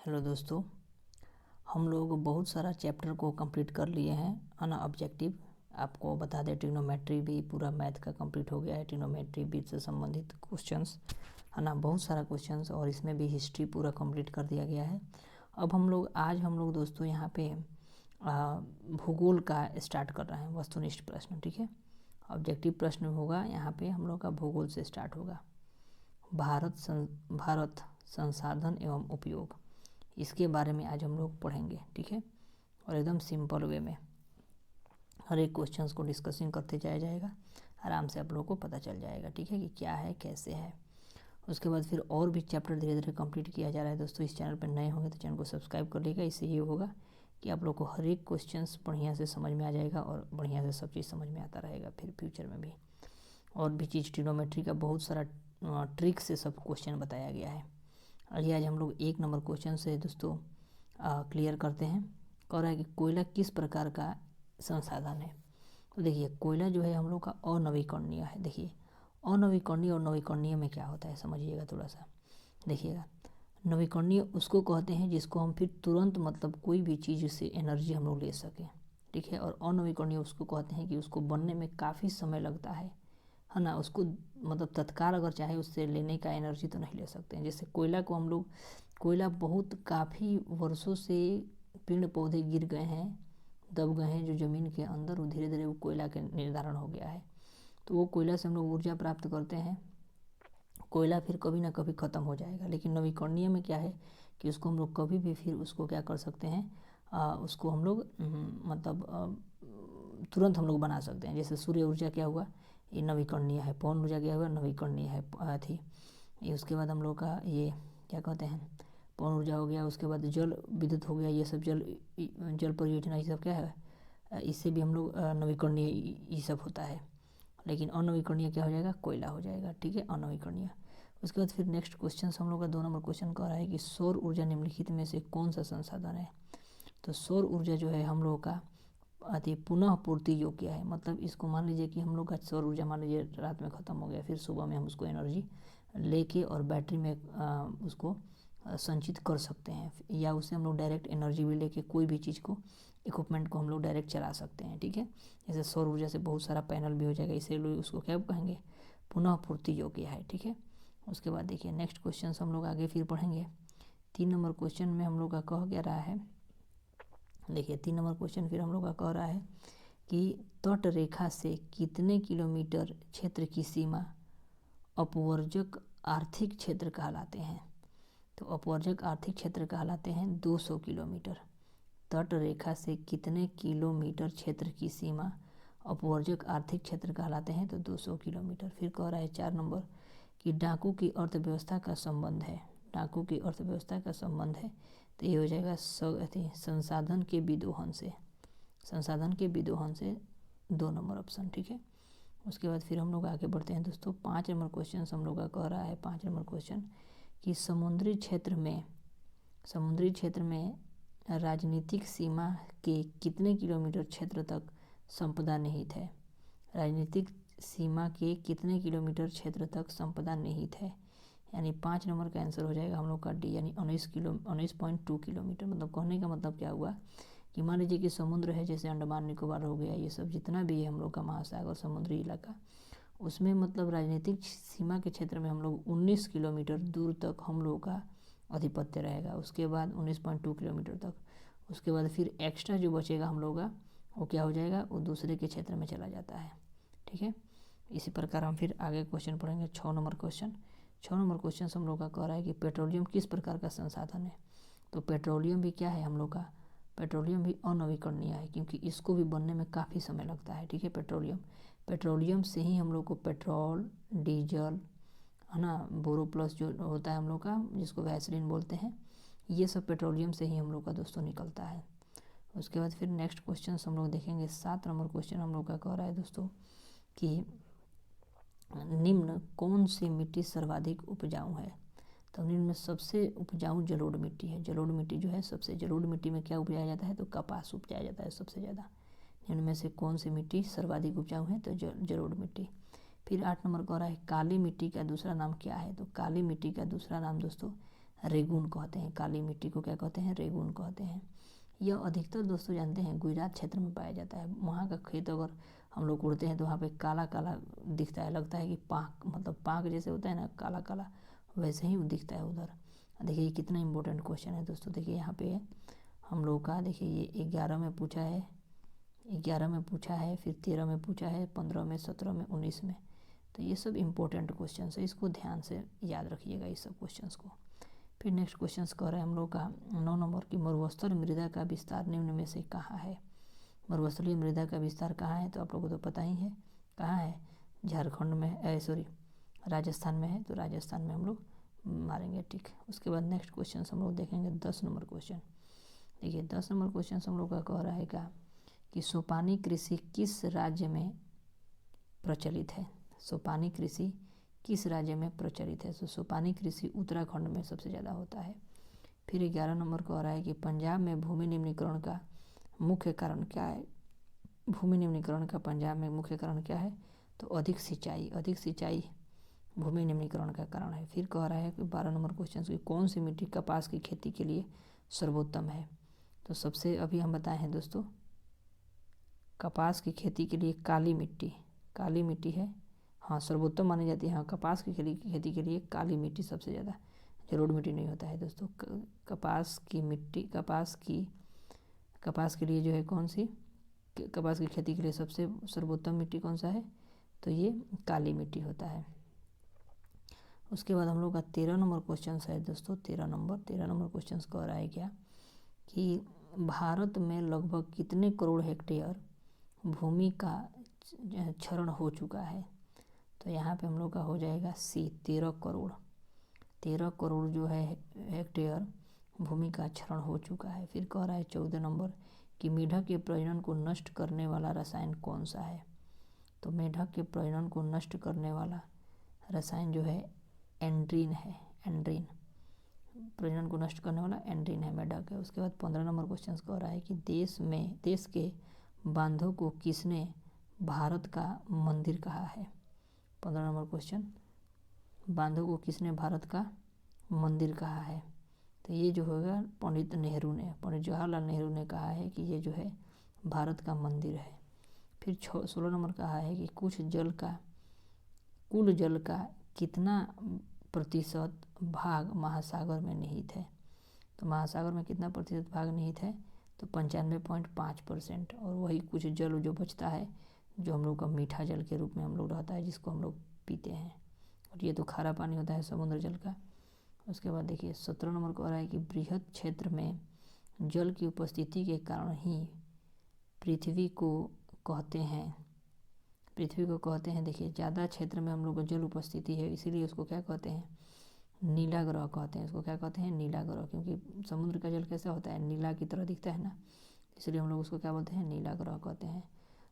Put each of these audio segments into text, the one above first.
Hello दोस्तों, हम लोग बहुत सारा चैप्टर को कंप्लीट कर लिए हैं है ना। ऑब्जेक्टिव आपको बता दें, ट्रिग्नोमेट्री भी पूरा मैथ का कंप्लीट हो गया है। ट्रिग्नोमेट्री विद से संबंधित क्वेश्चंस है ना, बहुत सारा क्वेश्चंस, और इसमें भी हिस्ट्री पूरा कंप्लीट कर दिया गया है। अब आज हम लोग दोस्तों यहाँ पे भूगोल का स्टार्ट कर रहे हैं, वस्तुनिष्ठ प्रश्न। ठीक है, ऑब्जेक्टिव प्रश्न होगा यहाँ पे हम लोग का भूगोल से स्टार्ट होगा। भारत संसाधन एवं उपयोग, इसके बारे में आज हम लोग पढ़ेंगे। ठीक है, और एकदम सिंपल वे में हर एक क्वेश्चंस को डिस्कसिंग करते जाया जाएगा, आराम से आप लोगों को पता चल जाएगा। ठीक है, कि क्या है कैसे है। उसके बाद फिर और भी चैप्टर धीरे धीरे कंप्लीट किया जा रहा है। दोस्तों इस चैनल पर नए होंगे तो चैनल को सब्सक्राइब कर लीजिएगा। इससे ये होगा कि आप लोग को हर एक क्वेश्चंस बढ़िया से समझ में आ जाएगा और बढ़िया से सब चीज़ समझ में आता रहेगा फिर फ्यूचर में भी। और भी चीज़ ट्रिग्नोमेट्री का बहुत सारा ट्रिक से सब क्वेश्चन बताया गया है। आइए आज हम लोग 1 नंबर क्वेश्चन से दोस्तों क्लियर करते हैं। कह रहा है कि कोयला किस प्रकार का संसाधन है। तो देखिए, कोयला जो है हम लोग का अनवीकरणीय है। देखिए, अनवीकरणीय और नवीकरणीय में क्या होता है समझिएगा थोड़ा सा। देखिएगा, नवीकरणीय उसको कहते हैं जिसको हम फिर तुरंत मतलब कोई भी चीज़ से एनर्जी हम लोग ले सकें। ठीक है, और अनवीकरणीय उसको कहते हैं कि उसको बनने में काफ़ी समय लगता है ना। उसको मतलब तत्काल अगर चाहे उससे लेने का एनर्जी तो नहीं ले सकते हैं। जैसे कोयला को हम लोग, कोयला बहुत काफ़ी वर्षों से पेड़ पौधे गिर गए हैं, दब गए हैं जो ज़मीन के अंदर, वो धीरे धीरे वो कोयला के निर्धारण हो गया है। तो वो कोयला से हम लोग ऊर्जा प्राप्त करते हैं। कोयला फिर कभी ना कभी ख़त्म हो जाएगा, लेकिन नवीकरणीय में क्या है कि उसको हम लोग कभी भी फिर उसको क्या कर सकते हैं, उसको हम लोग मतलब तुरंत हम लोग बना सकते हैं। जैसे सूर्य ऊर्जा क्या हुआ, ये नवीकरणीय है। पवन ऊर्जा क्या हुआ, नवीकरणीय है थी ये। उसके बाद हम लोग का ये क्या कहते हैं, पवन ऊर्जा हो गया। उसके बाद जल विद्युत हो गया। ये सब जल परियोजना ये सब क्या है, इससे भी हम लोग नवीकरणीय ये सब होता है। लेकिन अनवीकरणीय क्या हो जाएगा, कोयला हो जाएगा। ठीक है, अनवीकरणीय। उसके बाद फिर नेक्स्ट क्वेश्चन हम लोग का 2 नंबर क्वेश्चन कह रहा है कि सौर ऊर्जा निम्नलिखित में से कौन सा संसाधन है। तो सौर ऊर्जा जो है हम लोग का पुनः पूर्ति योग्य है। मतलब इसको मान लीजिए कि हम लोग का सौर ऊर्जा मान लीजिए रात में ख़त्म हो गया, फिर सुबह में हम उसको एनर्जी लेके और बैटरी में उसको संचित कर सकते हैं, या उससे हम लोग डायरेक्ट एनर्जी भी लेके कोई भी चीज़ को, इक्विपमेंट को हम लोग डायरेक्ट चला सकते हैं। ठीक है, जैसे सौर ऊर्जा से बहुत सारा पैनल भी हो जाएगा, इसीलिए उसको क्या कहेंगे, पुनः पूर्ति योग्य है। ठीक है, उसके बाद देखिए नेक्स्ट क्वेश्चन हम लोग आगे फिर पढ़ेंगे। 3 नंबर क्वेश्चन में हम लोग का कह क्या रहा है, देखिए 3 नंबर क्वेश्चन फिर हम लोग का कह रहा है कि तट रेखा से कितने किलोमीटर क्षेत्र की सीमा अपवर्जक आर्थिक क्षेत्र कहलाते हैं। तो अपवर्जक आर्थिक क्षेत्र कहलाते हैं 200 किलोमीटर। तट रेखा से कितने किलोमीटर क्षेत्र की सीमा अपवर्जक आर्थिक क्षेत्र कहलाते हैं, तो 200 किलोमीटर। फिर कह रहा है 4 नंबर कि डाकू की अर्थव्यवस्था का संबंध है। डाकू की अर्थव्यवस्था का संबंध है, तो ये हो जाएगा संसाधन के विदोहन से। संसाधन के विदोहन से 2 नंबर ऑप्शन। ठीक है, उसके बाद फिर हम लोग आगे बढ़ते हैं दोस्तों। 5 नंबर क्वेश्चन हम लोग का कह रहा है, 5 नंबर क्वेश्चन कि समुद्री क्षेत्र में राजनीतिक सीमा के कितने किलोमीटर क्षेत्र तक संपदा निहित है। राजनीतिक सीमा के कितने किलोमीटर क्षेत्र तक संपदा निहित है, यानी 5 नंबर का आंसर हो जाएगा हम लोग का डी, यानी 19.2 किलोमीटर। मतलब कहने का मतलब क्या हुआ कि मान लीजिए कि समुद्र है, जैसे अंडमान निकोबार हो गया, ये सब जितना भी है हम लोग का महासागर समुद्री इलाका, उसमें मतलब राजनीतिक सीमा के क्षेत्र में हम लोग 19 किलोमीटर दूर तक हम लोग का आधिपत्य रहेगा। उसके बाद 19.2 किलोमीटर तक, उसके बाद फिर एक्स्ट्रा जो बचेगा हम लोग का वो क्या हो जाएगा, वो दूसरे के क्षेत्र में चला जाता है। ठीक है, इसी प्रकार हम फिर आगे क्वेश्चन पढ़ेंगे। 6 नंबर क्वेश्चन हम लोग का कह रहा है कि पेट्रोलियम किस प्रकार का संसाधन है। तो पेट्रोलियम भी क्या है हम लोग का, पेट्रोलियम भी अनवीकरणीय है, क्योंकि इसको भी बनने में काफ़ी समय लगता है। ठीक है, पेट्रोलियम से ही हम लोग को पेट्रोल, डीजल है ना, बोरो प्लस जो होता है हम लोग का, जिसको वैसलीन बोलते हैं, ये सब पेट्रोलियम से ही हम लोग का दोस्तों निकलता है। उसके बाद फिर नेक्स्ट क्वेश्चन हम लोग देखेंगे। 7 नंबर क्वेश्चन हम लोग का कह रहा है दोस्तों कि निम्न कौन सी मिट्टी सर्वाधिक उपजाऊ है। तो निम्न में सबसे उपजाऊ जलोढ़ मिट्टी है। जलोढ़ मिट्टी जो है सबसे, जलोढ़ मिट्टी में क्या उपजाया जाता है, तो कपास उपजाया जाता है सबसे ज़्यादा। निम्न में से कौन सी मिट्टी सर्वाधिक उपजाऊ है, तो जलोढ़ मिट्टी। फिर 8 नंबर कह रहा है काली मिट्टी का दूसरा नाम क्या है। तो काली मिट्टी का दूसरा नाम दोस्तों रेगून कहते हैं। काली मिट्टी को क्या कहते हैं? रेगून कहते हैं। यह अधिकतर दोस्तों जानते हैं गुजरात क्षेत्र में पाया जाता है। वहाँ का खेत अगर हम लोग उड़ते हैं तो वहाँ पे काला काला दिखता है, लगता है कि पाक, मतलब पाक जैसे होता है ना काला काला, वैसे ही दिखता है उधर। देखिए ये कितना इंपॉर्टेंट क्वेश्चन है दोस्तों। देखिए यहाँ पे हम लोग का, देखिए ये 11 में पूछा है, 11 में पूछा है, फिर 13 में पूछा है, 15 में, 17 में, 19 में। तो ये सब इंपॉर्टेंट क्वेश्चन है, इसको ध्यान से याद रखिएगा इस सब क्वेश्चन को। फिर नेक्स्ट क्वेश्चन कह रहे हैं हम लोग का 9 नंबर की, मरुस्थल मृदा का विस्तार निम्न में से कहाँ है? मरुस्थलीय मृदा का विस्तार कहाँ है? तो आप लोगों को तो पता ही है कहाँ है, झारखंड में, सॉरी राजस्थान में है, तो राजस्थान में हम लोग मारेंगे, ठीक। उसके बाद नेक्स्ट क्वेश्चन हम लोग देखेंगे 10 नंबर क्वेश्चन। देखिए 10 नंबर क्वेश्चन हम लोग का कह रहा है क्या कि सोपानी कृषि किस राज्य में प्रचलित है? सोपानी कृषि किस राज्य में प्रचलित है? तो सोपानी कृषि उत्तराखंड में सबसे ज़्यादा होता है। फिर 11 नंबर को आ रहा है कि पंजाब में भूमि निम्नीकरण का मुख्य कारण क्या है? भूमि निम्नीकरण का पंजाब में मुख्य कारण क्या है? तो अधिक सिंचाई, अधिक सिंचाई भूमि निम्नीकरण का कारण है। फिर कह रहा है कि 12 नंबर क्वेश्चन की कौन सी मिट्टी कपास की खेती के लिए सर्वोत्तम है? तो सबसे अभी हम बताए हैं दोस्तों, कपास की खेती के लिए काली मिट्टी, काली मिट्टी है, हाँ सर्वोत्तम मानी जाती है। हाँ कपास की खेती के लिए काली मिट्टी सबसे ज़्यादा, जलोढ़ मिट्टी नहीं होता है दोस्तों। कपास की मिट्टी, कपास के लिए जो है कौन सी, कपास की खेती के लिए सबसे सर्वोत्तम मिट्टी कौन सा है? तो ये काली मिट्टी होता है। उसके बाद हम लोग का 13 नंबर क्वेश्चन है दोस्तों। 13 नंबर क्वेश्चन कह रहा है क्या कि भारत में लगभग कितने करोड़ हेक्टेयर भूमि का क्षरण हो चुका है? तो यहाँ पे हम लोग का हो जाएगा सी, 13 करोड़। 13 करोड़ जो है हेक्टेयर भूमि का क्षरण हो चुका है। फिर कह रहा है 14 नंबर कि मेढक के प्रजनन को नष्ट करने वाला रसायन कौन सा है? तो मेढक के प्रजनन को नष्ट करने वाला रसायन जो है एंड्रीन है, एंड्रीन, प्रजनन को नष्ट करने वाला एंड्रीन है, मेढक है। उसके बाद 15 नंबर क्वेश्चन कह रहा है कि देश के बांधों को किसने भारत का मंदिर कहा है? 15 नंबर क्वेश्चन, बांधों को किसने भारत का मंदिर कहा है? तो ये जो होगा पंडित नेहरू ने, पंडित जवाहरलाल नेहरू ने कहा है कि ये जो है भारत का मंदिर है। फिर 16 नंबर कहा है कि कुल जल का कितना प्रतिशत भाग महासागर में निहित है? तो महासागर में कितना प्रतिशत भाग निहित है? तो 95.5%। और वही कुछ जल जो बचता है जो हम लोग का मीठा जल के रूप में हम लोग रहता है, जिसको हम लोग पीते हैं, और ये तो खारा पानी होता है समुद्र जल का। उसके बाद देखिए 17 नंबर को आ रहा है कि बृहद क्षेत्र में जल की उपस्थिति के कारण ही पृथ्वी को कहते हैं, देखिए ज़्यादा क्षेत्र में हम लोग को जल उपस्थिति है, इसीलिए उसको क्या कहते हैं? नीला ग्रह कहते हैं। इसको क्या कहते हैं? नीला ग्रह, क्योंकि समुद्र का जल कैसा होता है? नीला की तरह दिखता है ना, इसलिए हम लोग उसको क्या बोलते हैं? नीला ग्रह कहते हैं।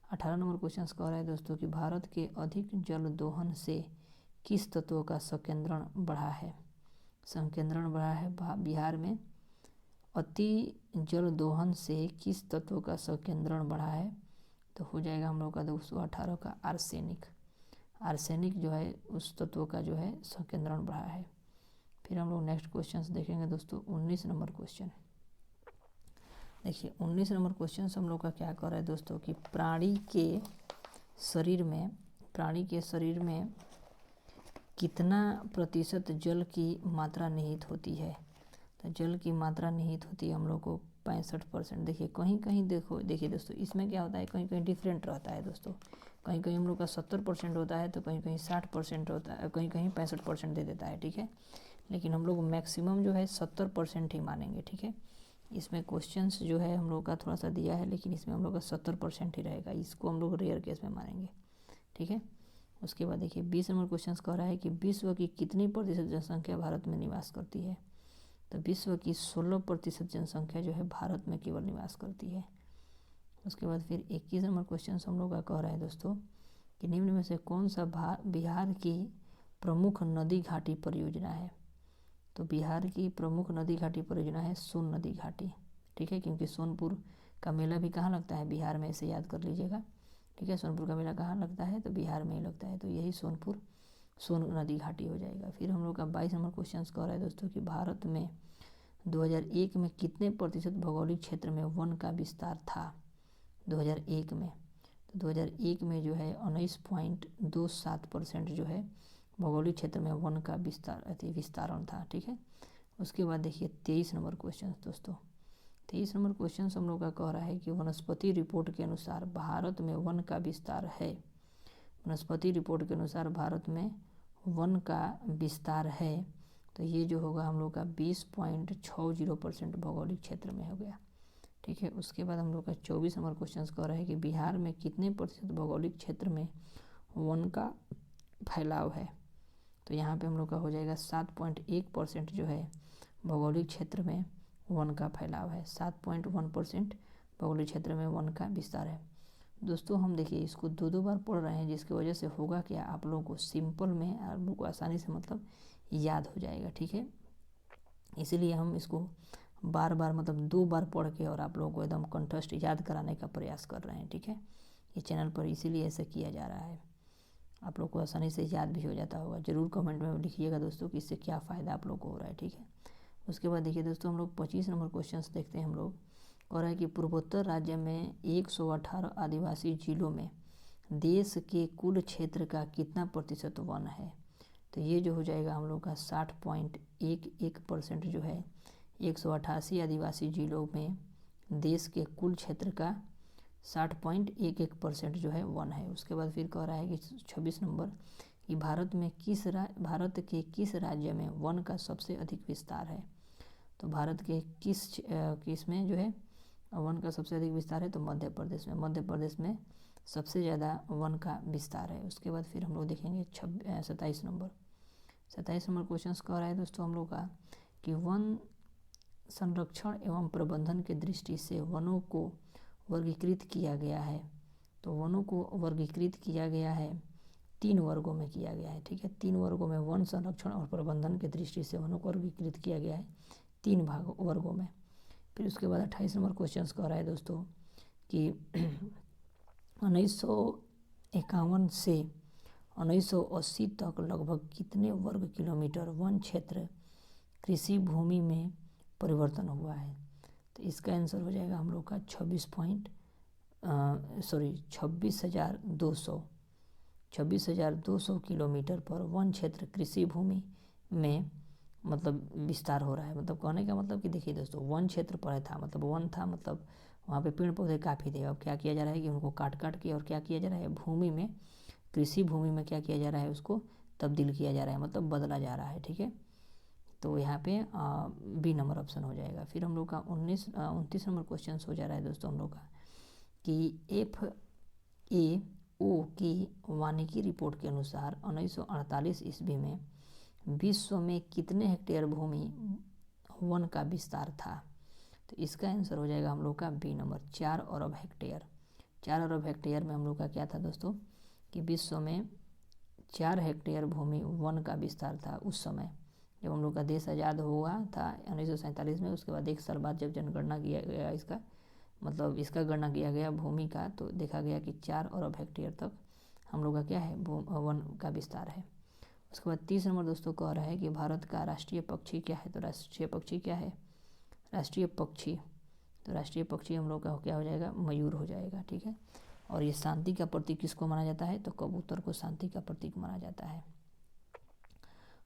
18 नंबर क्वेश्चन कह रहा है दोस्तों कि भारत के अधिक जल दोहन से किस तत्व का संकेंद्रण बढ़ा है? संकेंद्रण बढ़ा है बिहार में। अति जल दोहन से किस तत्व का संकेंद्रण बढ़ा है? तो हो जाएगा हम लोग का 218 का आर्सेनिक। आर्सेनिक जो है उस तत्व का जो है संकेंद्रण बढ़ा है। फिर हम लोग नेक्स्ट क्वेश्चन देखेंगे दोस्तों 19 नंबर क्वेश्चन। देखिए 19 नंबर क्वेश्चन हम लोग का क्या कर रहा है दोस्तों कि प्राणी के शरीर में कितना प्रतिशत जल की मात्रा निहित होती है? तो जल की मात्रा निहित होती है हम लोग को 65%। देखिए कहीं कहीं देखिए दोस्तों, इसमें क्या होता है, कहीं कहीं डिफरेंट रहता है दोस्तों। कहीं कहीं हम लोग का 70% होता है, तो कहीं कहीं 60% होता है, कहीं कहीं 65% दे देता है, ठीक है। लेकिन हम लोग मैक्सिमम जो है 70% ही मानेंगे, ठीक है। इसमें क्वेश्चंस जो है हम लोग का थोड़ा सा दिया है, लेकिन इसमें हम लोग का 70% ही रहेगा, इसको हम लोग रेयर केस में मानेंगे, ठीक है। उसके बाद देखिए 20 नंबर क्वेश्चन कह रहा है कि विश्व की कितनी प्रतिशत जनसंख्या भारत में निवास करती है? तो विश्व की 16% जनसंख्या जो है भारत में केवल निवास करती है। उसके बाद फिर 21 नंबर क्वेश्चन हम लोग का कह रहा है दोस्तों कि निम्न में से कौन सा बिहार की प्रमुख नदी घाटी परियोजना है? तो बिहार की प्रमुख नदी घाटी परियोजना है सोन नदी घाटी, ठीक है। क्योंकि सोनपुर का मेला भी कहाँ लगता है? बिहार में, इसे याद कर लीजिएगा, ठीक है। सोनपुर का मेला कहाँ लगता है? तो बिहार में ही लगता है, तो यही सोनपुर सोन नदी घाटी हो जाएगा। फिर हम लोग का 22 नंबर क्वेश्चन कह रहा है दोस्तों कि भारत में 2001 में कितने प्रतिशत भौगोलिक क्षेत्र में वन का विस्तार था 2001 में। तो 2001 में जो है 19.27% जो है भौगोलिक क्षेत्र में वन का विस्तारण था। ठीक है, उसके बाद देखिए 23 नंबर क्वेश्चन दोस्तों। 23 नंबर क्वेश्चन हम लोग का कह रहा है कि वनस्पति रिपोर्ट के अनुसार भारत में वन का विस्तार है। वनस्पति रिपोर्ट के अनुसार भारत में वन का विस्तार है, तो ये जो होगा हम लोग का 20.60% भौगोलिक क्षेत्र में हो गया। ठीक है, उसके बाद हम लोग का 24 नंबर क्वेश्चन कह रहा है कि बिहार में कितने प्रतिशत भौगोलिक क्षेत्र में वन का फैलाव है। तो यहाँ पे हम लोग का हो जाएगा 7.1% जो है भौगोलिक क्षेत्र में वन का फैलाव है। 7.1% भौगोलिक क्षेत्र में वन का विस्तार है। दोस्तों हम देखिए इसको दो बार पढ़ रहे हैं, जिसकी वजह से होगा क्या, आप लोगों को सिंपल में आप लोग को आसानी से मतलब याद हो जाएगा। ठीक है, इसीलिए हम इसको बार बार मतलब 2 बार पढ़ के और आप लोगों को एकदम कंठस्थ याद कराने का प्रयास कर रहे हैं। ठीक है, ये चैनल पर इसीलिए ऐसा किया जा रहा है, आप लोग को आसानी से याद भी हो जाता होगा। ज़रूर कमेंट में लिखिएगा दोस्तों कि इससे क्या फ़ायदा आप लोग को हो रहा है। ठीक है, उसके बाद देखिए दोस्तों हम लोग 25 नंबर क्वेश्चन देखते हैं। हम लोग कह रहा है कि पूर्वोत्तर राज्य में 118 आदिवासी जिलों में देश के कुल क्षेत्र का कितना प्रतिशत वन है। तो ये जो हो जाएगा हम लोग का 60.11% जो है 188 आदिवासी जिलों में देश के कुल क्षेत्र का 60.11% जो है वन है। उसके बाद फिर कह रहा है कि 26 नंबर कि भारत के किस राज्य में वन का सबसे अधिक विस्तार है। तो भारत के किस में जो है वन का सबसे अधिक विस्तार है, तो मध्य प्रदेश में। मध्य प्रदेश में सबसे ज़्यादा वन का विस्तार है। उसके बाद फिर हम लोग देखेंगे 27 नंबर क्वेश्चन कह रहा है दोस्तों हम लोग का कि वन संरक्षण एवं प्रबंधन के दृष्टि से वनों को वर्गीकृत किया गया है। तो वनों को वर्गीकृत किया गया है 3 वर्गों में किया गया है। ठीक है, 3 वर्गों में वन संरक्षण और प्रबंधन के दृष्टि से वनों को वर्गीकृत किया गया है 3 वर्गों में। फिर उसके बाद 28 नंबर क्वेश्चन कह रहा है दोस्तों कि 1951 से 1980 तक लगभग कितने वर्ग किलोमीटर वन क्षेत्र कृषि भूमि में परिवर्तन हुआ है। तो इसका आंसर हो जाएगा हम लोग का 26,200 किलोमीटर पर वन क्षेत्र कृषि भूमि में मतलब विस्तार हो रहा है। मतलब कहने का मतलब कि देखिए दोस्तों वन क्षेत्र पहले था, मतलब वन था, मतलब वहाँ पे पेड़ पौधे काफ़ी थे। अब क्या किया जा रहा है कि उनको काट के और क्या किया जा रहा है, भूमि में कृषि भूमि में क्या किया जा रहा है, उसको तब्दील किया जा रहा है, मतलब बदला जा रहा है। ठीक है, तो यहाँ पे बी नंबर ऑप्शन हो जाएगा। फिर हम लोग का 29 नंबर क्वेश्चन हो जा रहा है दोस्तों हम लोग का कि FAO की वानिकी रिपोर्ट के अनुसार 1948 ईस्वी में विश्व में कितने हेक्टेयर भूमि वन का विस्तार था। तो इसका आंसर हो जाएगा हम लोग का बी नंबर 4 अरब हेक्टेयर। 4 अरब हेक्टेयर में हम लोग का क्या था दोस्तों कि विश्व में 4 हेक्टेयर भूमि वन का विस्तार था उस समय जब हम लोग का देश आज़ाद हुआ था 1947 में। उसके बाद 1 साल बाद जब जनगणना किया गया इसका गणना किया गया भूमि का, तो देखा गया कि 4 अरब हेक्टेयर तक हम लोग का क्या है वन का विस्तार है। उसके बाद 30 नंबर दोस्तों कह रहा है कि भारत का राष्ट्रीय पक्षी क्या है। तो राष्ट्रीय पक्षी क्या है, राष्ट्रीय पक्षी हम लोग का क्या हो जाएगा, मयूर हो जाएगा। ठीक है, और ये शांति का प्रतीक किसको माना जाता है, तो कबूतर को शांति का प्रतीक माना जाता है।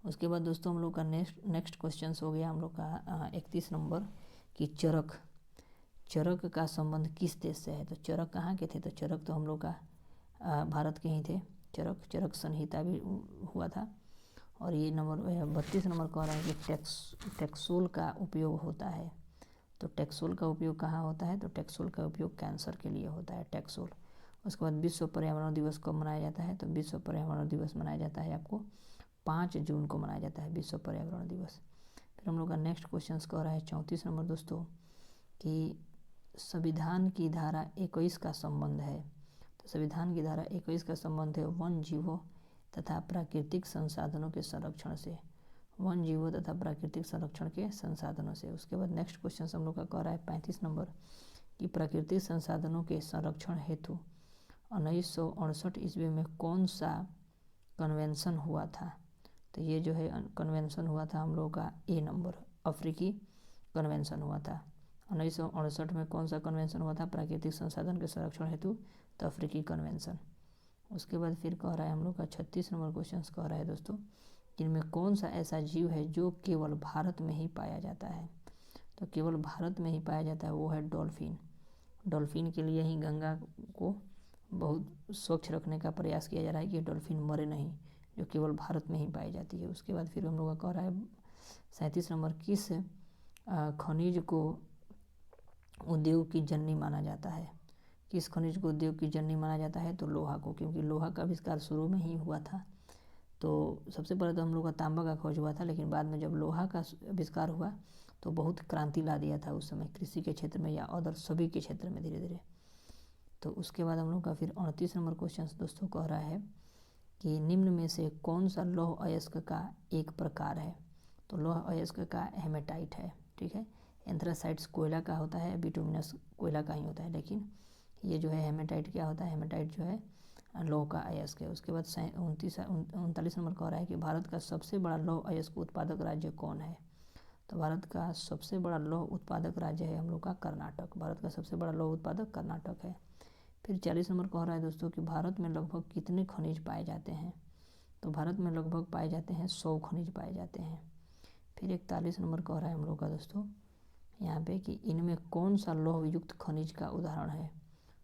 उसके बाद दोस्तों हम लोग का नेक्स्ट क्वेश्चन हो गया हम लोग का 31 नंबर कि चरक का संबंध किस देश से है। तो चरक कहाँ के थे, तो चरक तो हम लोग का भारत के ही थे। चरक संहिता भी हुआ था। और ये 32 नंबर कह रहा है कि टैक्सोल का उपयोग होता है। तो टैक्सोल का उपयोग कहाँ होता है, तो टैक्सोल का उपयोग कैंसर के लिए होता है टैक्सोल। उसके बाद विश्व पर्यावरण दिवस कब मनाया जाता है, तो विश्व पर्यावरण दिवस मनाया जाता है आपको 5 जून को मनाया जाता है विश्व पर्यावरण दिवस। फिर हम लोग का नेक्स्ट क्वेश्चन कह रहा है 34 नंबर दोस्तों कि संविधान की धारा 21 का संबंध है। तो संविधान की धारा 21 का संबंध है वन जीवों तथा प्राकृतिक संसाधनों के संरक्षण से। वन जीवों तथा प्राकृतिक संरक्षण के संसाधनों से। उसके बाद नेक्स्ट क्वेश्चन हम लोग का कह रहा है 35 नंबर कि प्राकृतिक संसाधनों के संरक्षण हेतु 1968 ईस्वी में कौन सा कन्वेंशन हुआ था? तो ये जो है कन्वेंशन हुआ था हम लोगों का ए नंबर, अफ्रीकी कन्वेंशन हुआ था। 1968 में कौन सा कन्वेंशन हुआ था? प्राकृतिक संसाधन के संरक्षण हेतु, तो अफ्रीकी कन्वेंशन। उसके बाद फिर कह रहा है हम लोग का 36 नंबर क्वेश्चन कह रहा है दोस्तों, इनमें कौन सा ऐसा जीव है जो केवल भारत में ही पाया जाता है? तो केवल भारत में ही पाया जाता है वो है डॉल्फिन। डॉल्फिन के लिए ही गंगा को बहुत स्वच्छ रखने का प्रयास किया जा रहा है कि डॉल्फिन मरे नहीं, जो केवल भारत में ही पाई जाती है। उसके बाद फिर हम लोग का कह रहा है 37 नंबर, किस खनिज को उद्योग की जननी माना जाता है? किस खनिज को उद्योग की जननी माना जाता है? तो लोहा को, क्योंकि लोहा का आविष्कार शुरू में ही हुआ था। तो सबसे पहले तो हम लोग का तांबा का खोज हुआ था, लेकिन बाद में जब लोहा का आविष्कार हुआ तो बहुत क्रांति ला दिया था उस समय कृषि के क्षेत्र में या अदर सभी के क्षेत्र में धीरे धीरे। तो उसके बाद हम लोग का फिर 38 नंबर क्वेश्चन दोस्तों कह रहा है कि निम्न में से कौन सा लौह अयस्क का एक प्रकार है? तो लौह अयस्क का हेमेटाइट है, ठीक है। एंथ्रासाइट्स कोयला का होता है, बिटुमिनस कोयला का ही होता है, लेकिन ये जो है हेमेटाइट क्या होता है? हेमेटाइट जो है लौह का अयस्क है। उसके बाद 39 नंबर कह रहा है कि भारत का सबसे बड़ा लौह अयस्क उत्पादक राज्य कौन है? तो भारत का सबसे बड़ा लौह उत्पादक राज्य है हम लोग का कर्नाटक। भारत का सबसे बड़ा लौह उत्पादक कर्नाटक है। फिर 40 नंबर कह रहा है दोस्तों कि भारत में लगभग कितने खनिज पाए जाते हैं? तो भारत में लगभग पाए जाते हैं 100 खनिज पाए जाते हैं। फिर 41 नंबर कह रहा है हम लोग का दोस्तों यहाँ पे कि इनमें कौन सा लौहयुक्त खनिज का उदाहरण है?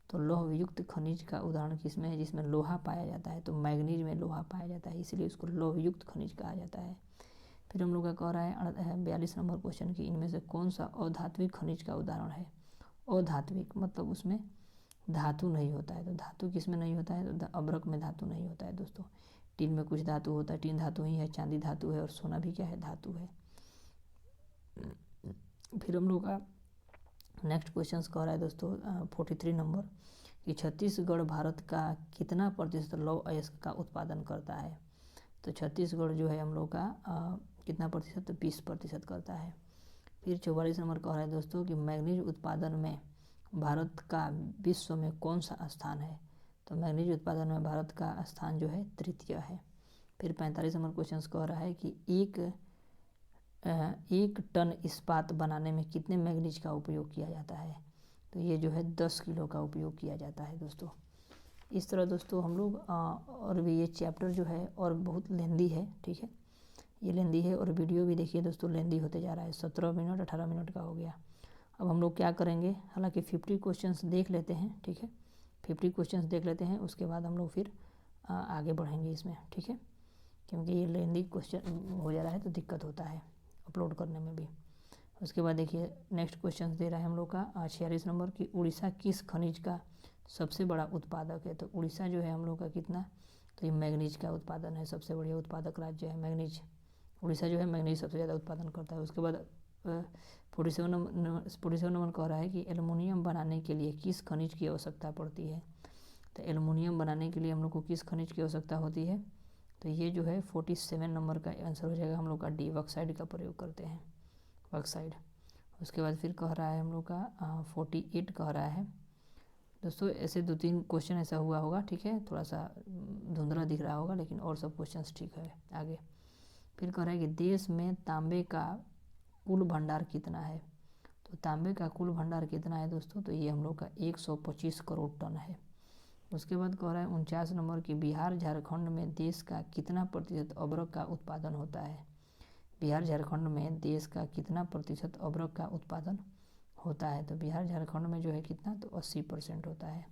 तो लौहयुक्त खनिज का उदाहरण किसमें है? जिसमें लोहा पाया जाता है। तो मैग्नीज में लोहा पाया जाता है, इसलिए उसको लौहयुक्त खनिज कहा जाता है। फिर हम लोग का कह रहा है 42 नंबर क्वेश्चन की इनमें से कौन सा अधात्विक खनिज का उदाहरण है? अधात्विक मतलब उसमें धातु नहीं होता है। तो धातु किस में नहीं होता है? तो अब्रक में धातु नहीं होता है दोस्तों। टीन में कुछ धातु होता है, टीन धातु ही है, चांदी धातु है और सोना भी क्या है? धातु है। फिर हम लोग का नेक्स्ट क्वेश्चन कह रहा है दोस्तों 43 नंबर कि छत्तीसगढ़ भारत का कितना प्रतिशत लौह अयस्क का उत्पादन करता है? तो छत्तीसगढ़ जो है हम लोग का कितना प्रतिशत? तो 20% करता है। फिर 44 नंबर कह रहा है दोस्तों कि मैग्नीज उत्पादन में भारत का विश्व में कौन सा स्थान है? तो मैग्नीज उत्पादन में भारत का स्थान जो है तृतीय है। फिर 45 नंबर क्वेश्चन कह रहा है कि एक टन इस्पात बनाने में कितने मैग्नीज का उपयोग किया जाता है? तो ये जो है 10 किलो का उपयोग किया जाता है दोस्तों। इस तरह दोस्तों हम लोग और भी ये चैप्टर जो है और बहुत लेंदी है, ठीक है, ये लेंदी है। और वीडियो भी देखिए दोस्तों लेंदी होते जा रहा है, 17 मिनट 18 मिनट का हो गया। अब हम लोग क्या करेंगे, हालांकि 50 क्वेश्चंस देख लेते हैं, ठीक है, 50 क्वेश्चंस देख लेते हैं, उसके बाद हम लोग फिर आगे बढ़ेंगे इसमें, ठीक है, क्योंकि ये लेंदी क्वेश्चन हो जा रहा है तो दिक्कत होता है अपलोड करने में भी। उसके बाद देखिए नेक्स्ट क्वेश्चन दे रहा है हम लोग का 46 नंबर की उड़ीसा किस खनिज का सबसे बड़ा उत्पादक है? तो उड़ीसा जो है हम लोग का कितना? तो ये मैग्नीज का उत्पादन है, सबसे बढ़िया उत्पादक राज्य है मैग्नीज। उड़ीसा जो है मैग्नीज सबसे ज़्यादा उत्पादन करता है। उसके बाद 47 नंबर कह रहा है कि एल्युमिनियम बनाने के लिए किस खनिज की आवश्यकता पड़ती है? तो एल्युमिनियम बनाने के लिए हम लोग को किस खनिज की आवश्यकता होती है? तो ये जो है 47 नंबर का आंसर हो जाएगा हम लोग का डी, ऑक्साइड का प्रयोग करते हैं, ऑक्साइड। उसके बाद फिर कह रहा है हम लोग का 48 कह रहा है दोस्तों, ऐसे 2-3 क्वेश्चन ऐसा हुआ होगा, ठीक है, थोड़ा सा धुंधला दिख रहा होगा, लेकिन और सब क्वेश्चंस ठीक है आगे। फिर कह रहा है कि देश में तांबे का कुल भंडार कितना है? तो तांबे का कुल भंडार कितना है दोस्तों? तो ये हम लोग का 125 करोड़ टन है। उसके बाद कह रहा है 49 नंबर की बिहार झारखंड में देश का कितना प्रतिशत अबरक का उत्पादन होता है? बिहार झारखंड में देश का कितना प्रतिशत अबरक का उत्पादन होता है? तो बिहार झारखंड में जो है कितना? तो 80% होता है।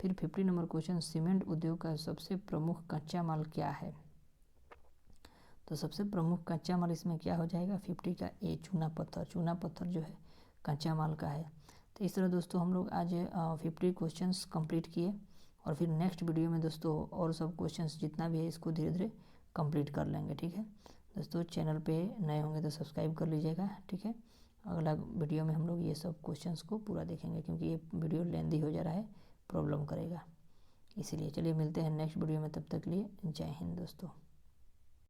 फिर 50 नंबर क्वेश्चन, सीमेंट उद्योग का सबसे प्रमुख कच्चा माल क्या है? तो सबसे प्रमुख कच्चा माल इसमें क्या हो जाएगा? 50 का ए, चूना पत्थर। चूना पत्थर जो है कच्चा माल का है। तो इस तरह दोस्तों हम लोग आज 50 क्वेश्चंस कंप्लीट किए, और फिर नेक्स्ट वीडियो में दोस्तों और सब क्वेश्चंस जितना भी है इसको धीरे धीरे कंप्लीट कर लेंगे, ठीक है दोस्तों। चैनल पे नए होंगे तो सब्सक्राइब कर लीजिएगा, ठीक है। अगला वीडियो में हम लोग ये सब क्वेश्चंस को पूरा देखेंगे, क्योंकि ये वीडियो लेंदी हो जा रहा है, प्रॉब्लम करेगा, इसीलिए। चलिए मिलते हैं नेक्स्ट वीडियो में, तब तक के लिए जय हिंद दोस्तों।